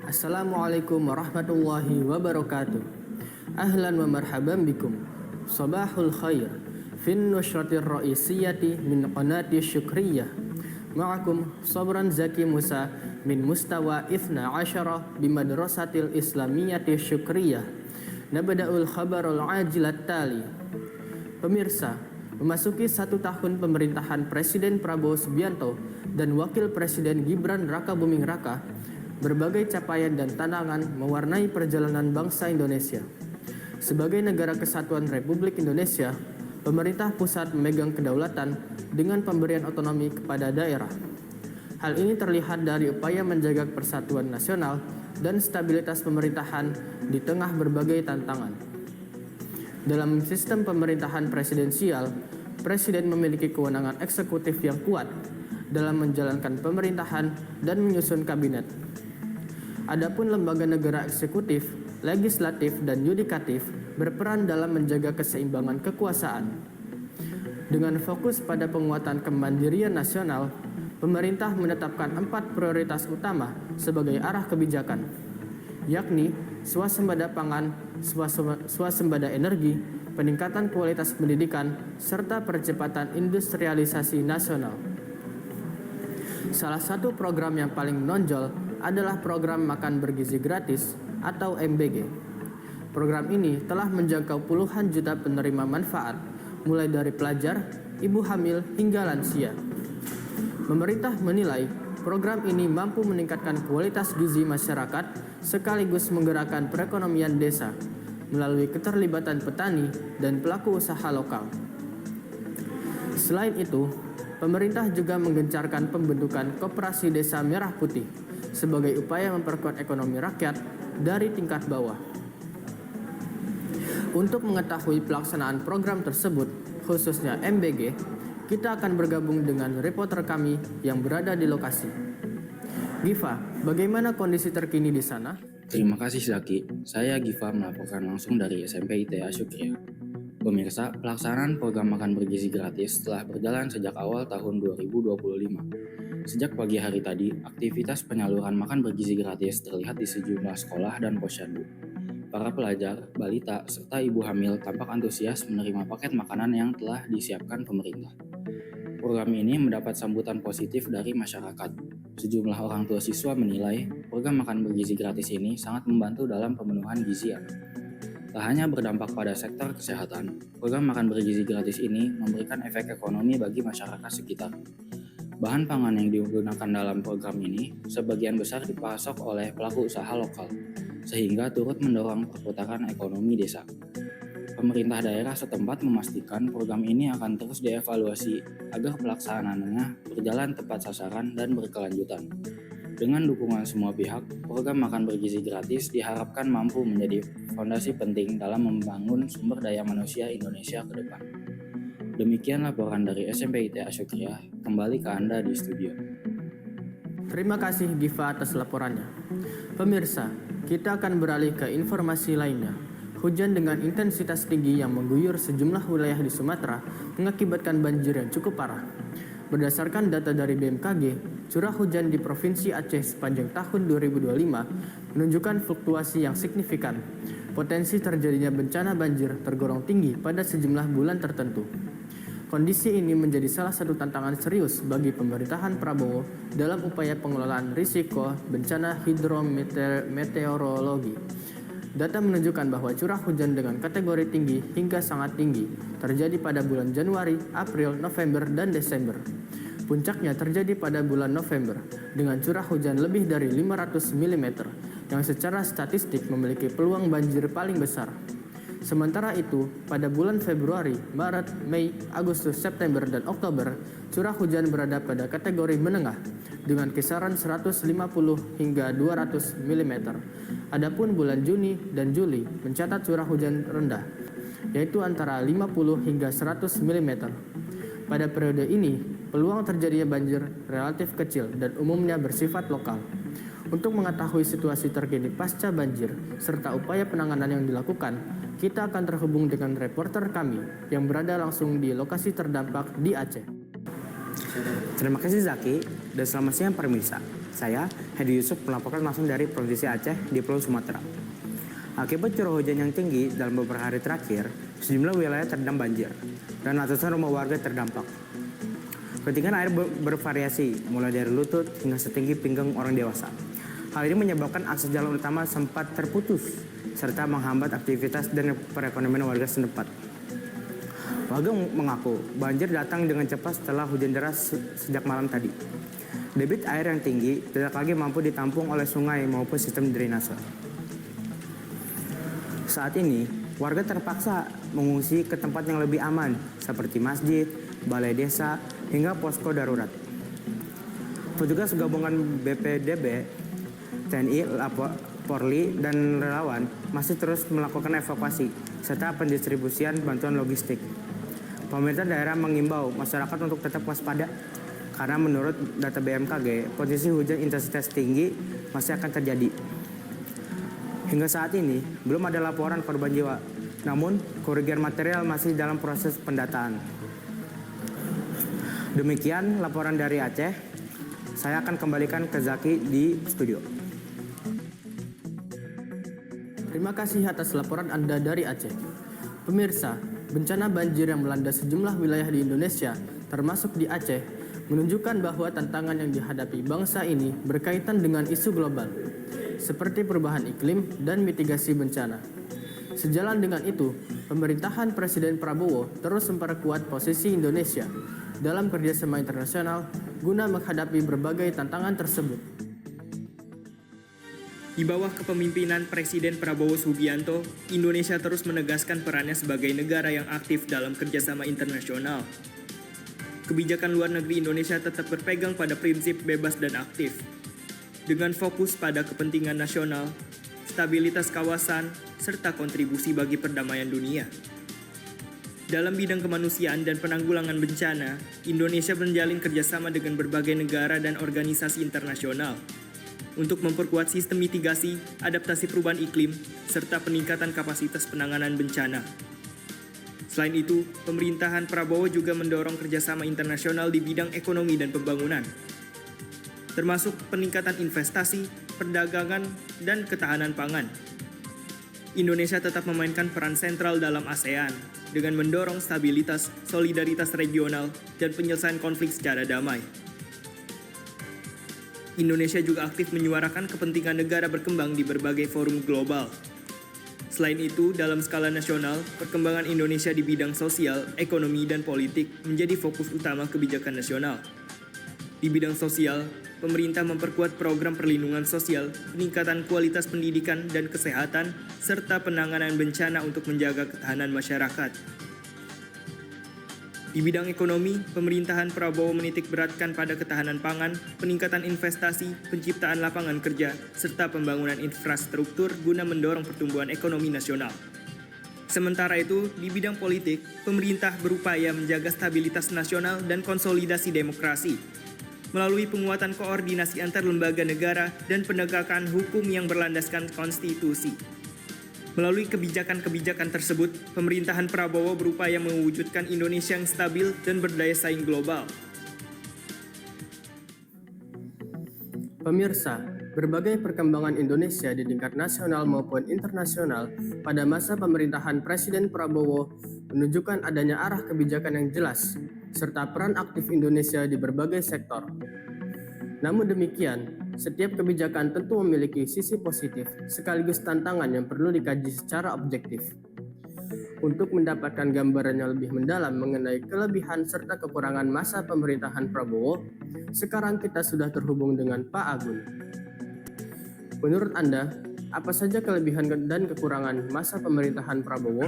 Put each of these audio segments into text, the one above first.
Assalamualaikum warahmatullahi wabarakatuh. Ahlan wa marhaban bikum. Sabahul khair. Fin nushratir ra'isiyati min qanati syukriyah. Ma'akum Sabran Zaki Musa min mustawa ifna asyara bimadrasatil islamiyati syukriyah. Nabda'ul khabarul ajilat tali. Pemirsa, memasuki 1 tahun pemerintahan Presiden Prabowo Subianto dan Wakil Presiden Gibran Rakabuming Raka, berbagai capaian dan tantangan mewarnai perjalanan bangsa Indonesia. Sebagai negara kesatuan Republik Indonesia, pemerintah pusat memegang kedaulatan dengan pemberian otonomi kepada daerah. Hal ini terlihat dari upaya menjaga persatuan nasional dan stabilitas pemerintahan di tengah berbagai tantangan. Dalam sistem pemerintahan presidensial, Presiden memiliki kewenangan eksekutif yang kuat dalam menjalankan pemerintahan dan menyusun kabinet. Adapun lembaga negara eksekutif, legislatif, dan yudikatif berperan dalam menjaga keseimbangan kekuasaan. Dengan fokus pada penguatan kemandirian nasional, pemerintah menetapkan 4 prioritas utama sebagai arah kebijakan, yakni swasembada pangan, swasembada energi, peningkatan kualitas pendidikan, serta percepatan industrialisasi nasional. Salah satu program yang paling menonjol adalah program makan bergizi gratis atau MBG. Program ini telah menjangkau puluhan juta penerima manfaat, mulai dari pelajar, ibu hamil, hingga lansia. Pemerintah menilai program ini mampu meningkatkan kualitas gizi masyarakat sekaligus menggerakkan perekonomian desa melalui keterlibatan petani dan pelaku usaha lokal. Selain itu, pemerintah juga menggencarkan pembentukan Koperasi Desa Merah Putih sebagai upaya memperkuat ekonomi rakyat dari tingkat bawah. Untuk mengetahui pelaksanaan program tersebut, khususnya MBG, kita akan bergabung dengan reporter kami yang berada di lokasi. Giva, bagaimana kondisi terkini di sana? Terima kasih Zaki, saya Giva melaporkan langsung dari SMP ITA Syukriya. Pemirsa, pelaksanaan program makan bergizi gratis telah berjalan sejak awal tahun 2025. Sejak pagi hari tadi, aktivitas penyaluran makan bergizi gratis terlihat di sejumlah sekolah dan posyandu. Para pelajar, balita, serta ibu hamil tampak antusias menerima paket makanan yang telah disiapkan pemerintah. Program ini mendapat sambutan positif dari masyarakat. Sejumlah orang tua siswa menilai program makan bergizi gratis ini sangat membantu dalam pemenuhan gizi anak. Tak hanya berdampak pada sektor kesehatan, program makan bergizi gratis ini memberikan efek ekonomi bagi masyarakat sekitar. Bahan pangan yang digunakan dalam program ini sebagian besar dipasok oleh pelaku usaha lokal, sehingga turut mendorong perputaran ekonomi desa. Pemerintah daerah setempat memastikan program ini akan terus dievaluasi agar pelaksanaannya berjalan tepat sasaran dan berkelanjutan. Dengan dukungan semua pihak, program makan bergizi gratis diharapkan mampu menjadi fondasi penting dalam membangun sumber daya manusia Indonesia ke depan. Demikian laporan dari SMP ITA Syukriya, kembali ke Anda di studio. Terima kasih Giva atas laporannya. Pemirsa, kita akan beralih ke informasi lainnya. Hujan dengan intensitas tinggi yang mengguyur sejumlah wilayah di Sumatera mengakibatkan banjir yang cukup parah. Berdasarkan data dari BMKG, curah hujan di Provinsi Aceh sepanjang tahun 2025 menunjukkan fluktuasi yang signifikan. Potensi terjadinya bencana banjir tergolong tinggi pada sejumlah bulan tertentu. Kondisi ini menjadi salah satu tantangan serius bagi pemerintahan Prabowo dalam upaya pengelolaan risiko bencana hidrometeorologi. Data menunjukkan bahwa curah hujan dengan kategori tinggi hingga sangat tinggi terjadi pada bulan Januari, April, November, dan Desember. Puncaknya terjadi pada bulan November dengan curah hujan lebih dari 500 mm yang secara statistik memiliki peluang banjir paling besar. Sementara itu, pada bulan Februari, Maret, Mei, Agustus, September, dan Oktober, curah hujan berada pada kategori menengah dengan kisaran 150 hingga 200 mm. Adapun bulan Juni dan Juli mencatat curah hujan rendah, yaitu antara 50 hingga 100 mm. Pada periode ini, peluang terjadinya banjir relatif kecil dan umumnya bersifat lokal. Untuk mengetahui situasi terkini pasca banjir serta upaya penanganan yang dilakukan, kita akan terhubung dengan reporter kami yang berada langsung di lokasi terdampak di Aceh. Terima kasih Zaki, dan selamat siang pemirsa. Saya, Hedi Yusuf, melaporkan langsung dari Provinsi Aceh di Pulau Sumatera. Akibat curah hujan yang tinggi dalam beberapa hari terakhir, sejumlah wilayah terendam banjir, dan ratusan rumah warga terdampak. Ketinggian air bervariasi, mulai dari lutut hingga setinggi pinggang orang dewasa. Hal ini menyebabkan akses jalan utama sempat terputus, serta menghambat aktivitas dan perekonomian warga setempat. Warga mengaku banjir datang dengan cepat setelah hujan deras sejak malam tadi. Debit air yang tinggi tidak lagi mampu ditampung oleh sungai maupun sistem drainase. Saat ini, warga terpaksa mengungsi ke tempat yang lebih aman, seperti masjid, balai desa, hingga posko darurat. Petugas gabungan BPDB, TNI, Polri, dan relawan masih terus melakukan evakuasi serta pendistribusian bantuan logistik. Pemerintah daerah mengimbau masyarakat untuk tetap waspada karena menurut data BMKG, potensi hujan intensitas tinggi masih akan terjadi. Hingga saat ini, belum ada laporan korban jiwa, namun kerugian material masih dalam proses pendataan. Demikian laporan dari Aceh. Saya akan kembalikan ke Zaki di studio. Terima kasih atas laporan Anda dari Aceh. Pemirsa, bencana banjir yang melanda sejumlah wilayah di Indonesia, termasuk di Aceh, menunjukkan bahwa tantangan yang dihadapi bangsa ini berkaitan dengan isu global, seperti perubahan iklim dan mitigasi bencana. Sejalan dengan itu, pemerintahan Presiden Prabowo terus memperkuat posisi Indonesia dalam kerjasama internasional guna menghadapi berbagai tantangan tersebut. Di bawah kepemimpinan Presiden Prabowo Subianto, Indonesia terus menegaskan perannya sebagai negara yang aktif dalam kerjasama internasional. Kebijakan luar negeri Indonesia tetap berpegang pada prinsip bebas dan aktif, dengan fokus pada kepentingan nasional, stabilitas kawasan, serta kontribusi bagi perdamaian dunia. Dalam bidang kemanusiaan dan penanggulangan bencana, Indonesia menjalin kerjasama dengan berbagai negara dan organisasi internasional untuk memperkuat sistem mitigasi, adaptasi perubahan iklim, serta peningkatan kapasitas penanganan bencana. Selain itu, pemerintahan Prabowo juga mendorong kerjasama internasional di bidang ekonomi dan pembangunan, termasuk peningkatan investasi, perdagangan, dan ketahanan pangan. Indonesia tetap memainkan peran sentral dalam ASEAN dengan mendorong stabilitas, solidaritas regional, dan penyelesaian konflik secara damai. Indonesia juga aktif menyuarakan kepentingan negara berkembang di berbagai forum global. Selain itu, dalam skala nasional, perkembangan Indonesia di bidang sosial, ekonomi, dan politik menjadi fokus utama kebijakan nasional. Di bidang sosial, pemerintah memperkuat program perlindungan sosial, peningkatan kualitas pendidikan dan kesehatan, serta penanganan bencana untuk menjaga ketahanan masyarakat. Di bidang ekonomi, pemerintahan Prabowo menitik beratkan pada ketahanan pangan, peningkatan investasi, penciptaan lapangan kerja, serta pembangunan infrastruktur guna mendorong pertumbuhan ekonomi nasional. Sementara itu, di bidang politik, pemerintah berupaya menjaga stabilitas nasional dan konsolidasi demokrasi melalui penguatan koordinasi antar lembaga negara dan penegakan hukum yang berlandaskan konstitusi. Melalui kebijakan-kebijakan tersebut, pemerintahan Prabowo berupaya mewujudkan Indonesia yang stabil dan berdaya saing global. Pemirsa, berbagai perkembangan Indonesia di tingkat nasional maupun internasional pada masa pemerintahan Presiden Prabowo menunjukkan adanya arah kebijakan yang jelas, serta peran aktif Indonesia di berbagai sektor. Namun demikian, setiap kebijakan tentu memiliki sisi positif sekaligus tantangan yang perlu dikaji secara objektif. Untuk mendapatkan gambaran yang lebih mendalam mengenai kelebihan serta kekurangan masa pemerintahan Prabowo, sekarang kita sudah terhubung dengan Pak Agun. Menurut Anda, apa saja kelebihan dan kekurangan masa pemerintahan Prabowo?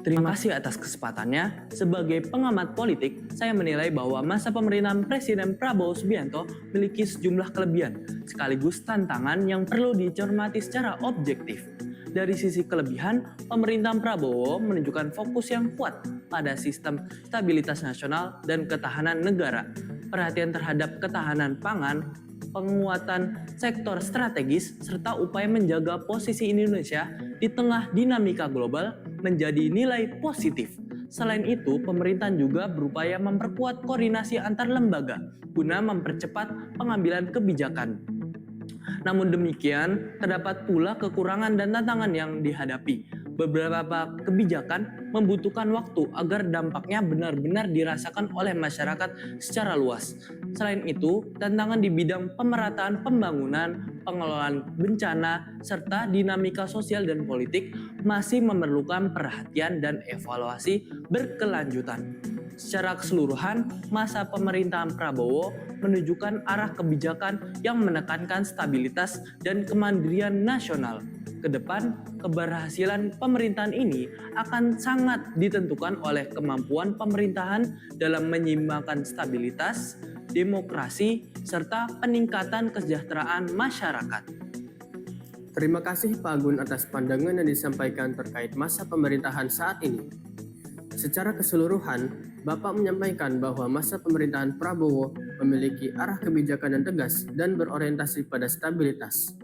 Terima kasih atas kesempatannya. Sebagai pengamat politik, saya menilai bahwa masa pemerintahan Presiden Prabowo Subianto memiliki sejumlah kelebihan, sekaligus tantangan yang perlu dicermati secara objektif. Dari sisi kelebihan, pemerintahan Prabowo menunjukkan fokus yang kuat pada sistem stabilitas nasional dan ketahanan negara, perhatian terhadap ketahanan pangan, penguatan sektor strategis, serta upaya menjaga posisi Indonesia di tengah dinamika global menjadi nilai positif. Selain itu, pemerintahan juga berupaya memperkuat koordinasi antar lembaga guna mempercepat pengambilan kebijakan. Namun demikian, terdapat pula kekurangan dan tantangan yang dihadapi. Beberapa kebijakan membutuhkan waktu agar dampaknya benar-benar dirasakan oleh masyarakat secara luas. Selain itu, tantangan di bidang pemerataan pembangunan, pengelolaan bencana, serta dinamika sosial dan politik masih memerlukan perhatian dan evaluasi berkelanjutan. Secara keseluruhan, masa pemerintahan Prabowo menunjukkan arah kebijakan yang menekankan stabilitas dan kemandirian nasional. Kedepan, keberhasilan pemerintahan ini akan sangat ditentukan oleh kemampuan pemerintahan dalam menyeimbangkan stabilitas, demokrasi, serta peningkatan kesejahteraan masyarakat. Terima kasih Pak Agun atas pandangan yang disampaikan terkait masa pemerintahan saat ini. Secara keseluruhan, Bapak menyampaikan bahwa masa pemerintahan Prabowo memiliki arah kebijakan yang tegas dan berorientasi pada stabilitas.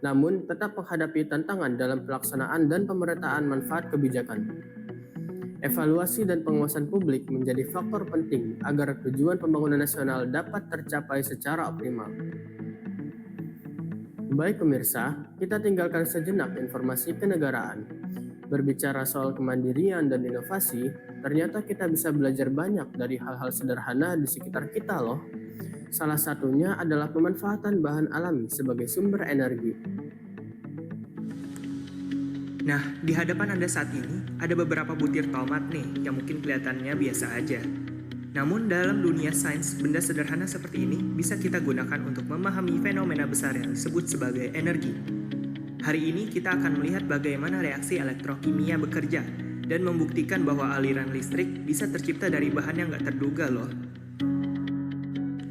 Namun, tetap menghadapi tantangan dalam pelaksanaan dan pemerataan manfaat kebijakan. Evaluasi dan pengawasan publik menjadi faktor penting agar tujuan pembangunan nasional dapat tercapai secara optimal. Baik pemirsa, kita tinggalkan sejenak informasi kenegaraan. Berbicara soal kemandirian dan inovasi, ternyata kita bisa belajar banyak dari hal-hal sederhana di sekitar kita loh. Salah satunya adalah pemanfaatan bahan alami sebagai sumber energi. Nah, di hadapan Anda saat ini ada beberapa butir tomat nih yang mungkin kelihatannya biasa aja. Namun dalam dunia sains, benda sederhana seperti ini bisa kita gunakan untuk memahami fenomena besar yang disebut sebagai energi. Hari ini kita akan melihat bagaimana reaksi elektrokimia bekerja dan membuktikan bahwa aliran listrik bisa tercipta dari bahan yang gak terduga loh.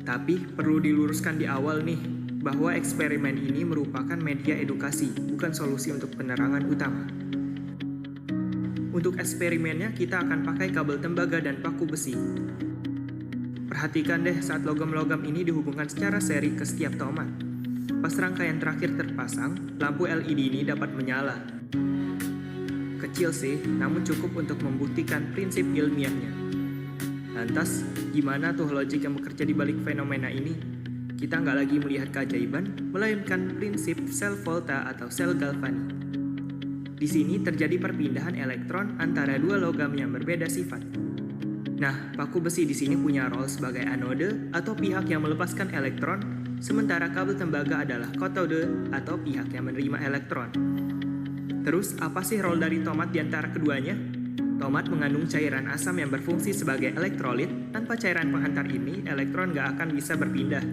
Tapi perlu diluruskan di awal nih, bahwa eksperimen ini merupakan media edukasi, bukan solusi untuk penerangan utama. Untuk eksperimennya kita akan pakai kabel tembaga dan paku besi. Perhatikan deh saat logam-logam ini dihubungkan secara seri ke setiap tomat. Pas rangkaian terakhir terpasang, lampu LED ini dapat menyala. Kecil sih, namun cukup untuk membuktikan prinsip ilmiahnya. Lantas, gimana tuh logik yang bekerja di balik fenomena ini? Kita nggak lagi melihat keajaiban, melainkan prinsip sel volta atau sel galvanik. Di sini terjadi perpindahan elektron antara dua logam yang berbeda sifat. Nah, paku besi di sini punya role sebagai anode atau pihak yang melepaskan elektron, sementara kabel tembaga adalah katode atau pihak yang menerima elektron. Terus, apa sih role dari tomat di antara keduanya? Tomat mengandung cairan asam yang berfungsi sebagai elektrolit. Tanpa cairan penghantar ini, elektron nggak akan bisa berpindah.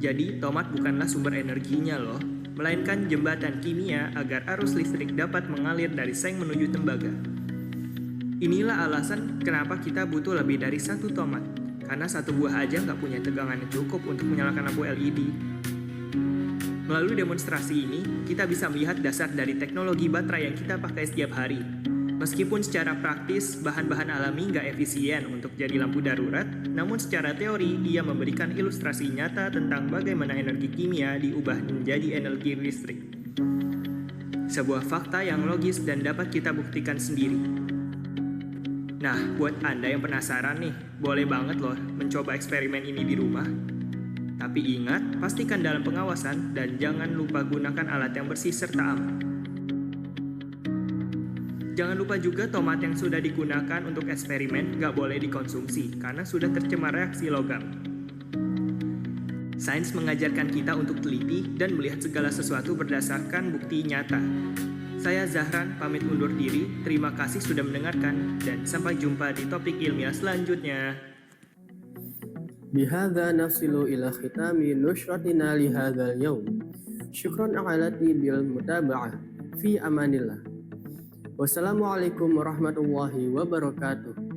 Jadi, tomat bukanlah sumber energinya loh, melainkan jembatan kimia agar arus listrik dapat mengalir dari seng menuju tembaga. Inilah alasan kenapa kita butuh lebih dari satu tomat, karena satu buah aja nggak punya tegangan yang cukup untuk menyalakan lampu LED. Melalui demonstrasi ini, kita bisa melihat dasar dari teknologi baterai yang kita pakai setiap hari. Meskipun secara praktis, bahan-bahan alami nggak efisien untuk jadi lampu darurat, namun secara teori, dia memberikan ilustrasi nyata tentang bagaimana energi kimia diubah menjadi energi listrik. Sebuah fakta yang logis dan dapat kita buktikan sendiri. Nah, buat Anda yang penasaran nih, boleh banget loh mencoba eksperimen ini di rumah. Tapi ingat, pastikan dalam pengawasan dan jangan lupa gunakan alat yang bersih serta aman. Jangan lupa juga tomat yang sudah digunakan untuk eksperimen nggak boleh dikonsumsi karena sudah tercemar reaksi logam. Sains mengajarkan kita untuk teliti dan melihat segala sesuatu berdasarkan bukti nyata. Saya Zahran, pamit undur diri. Terima kasih sudah mendengarkan dan sampai jumpa di topik ilmiah selanjutnya. Bihadza nafsilu ila khitami nushratina lihadzal yaum. Syukran a'alati bil mutaba'ah fi amanillah. Wassalamualaikum warahmatullahi wabarakatuh.